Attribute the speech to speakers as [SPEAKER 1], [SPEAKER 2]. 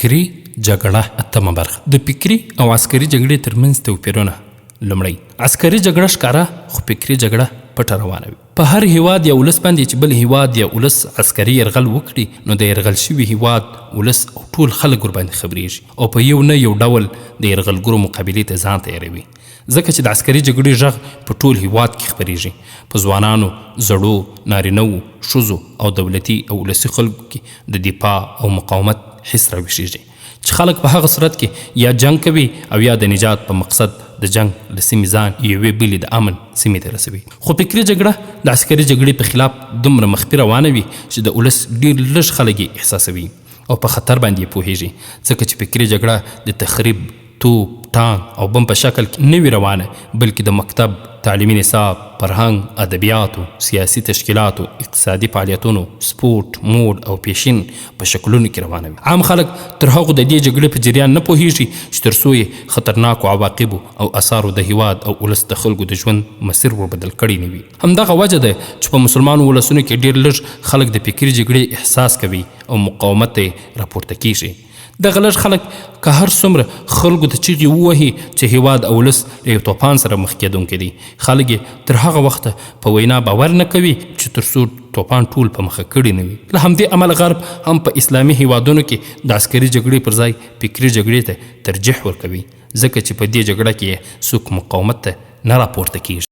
[SPEAKER 1] فکري جګړه اتمه برخه. د فکري او عسکري جګړې ترمنځ توپیرونه. لومړی، عسکري جګړه ښکاره خو فکري جګړه پټه روانه وي. په هر هیواد یا ولس باندې چې بل هیواد یا ولس عسکري یرغل وکړي نو د یرغل شوي هیواد ولس او ټول خلک ورباندې خبریږي او په یو نه یو ډول د یرغلګرو مقابلې ته ځان تیاروي، ځکه چې د عسکري جګړې غږ په ټول هیواد کې خپریږي. په ځوانانو، زړو، نارینه‌وو، ښځو او دولتي او ولسي خلکو کې د دفاع او مقاومت حس راویښیږي چې خلک په هغه صورت کې یا جنګ کوي او یا د نجات په مقصد د جنګ له سیمې ځان یوې بلې د امن سیمې ته رسوي. خو فکري جګړه د عسکري جګړې په خلاف دومره مخفي روانه وي چې د ولس ډېر لږ خلک یې احساسوي او په خطر باندې یې پوهیږي، ځکه چې فکري جګړه د تخریب، توپ، ټانک او بم په شکل کې نه وي روانه، بلکې د مکتب، تعلیمي نصاب، فرهنګ، ادبیاتو، سیاسي تشکیلاتو، اقتصادي فعالیتونو، سپورت، موډ او پیشن په شکلونو کې روانه وي. عام خلک تر هغو د دې جګړې په جریان نه پوهیږي چې تر څو یې خطرناکو عواقبو او اثارو د هیواد او ولس د خلکو د ژوند مسیر وربدل کړی نه وي. همدغه وجه ده چې په مسلمانو ولسونو کې ډېر لږ خلک د فکري جګړې احساس کوي او مقاومت ته راپورته کیږي. دغه لږ خلک که هر څومره خلکو ته چیغې ووهي چې هیواد او ولس له یو توپان سره مخ کېدونکی دی، خلک یې تر هغه وخته په وینا باور نه کوي چې تر څو توپان ټول په مخه کړي نه وي. له همدې امله غرب هم په اسلامي هیوادونو کې د عسکري جګړې پر ځای فکري جګړې ته ترجیح ورکوي، ځکه چې په دې جګړه کې څوک مقاومت ته نه راپورته کیږي.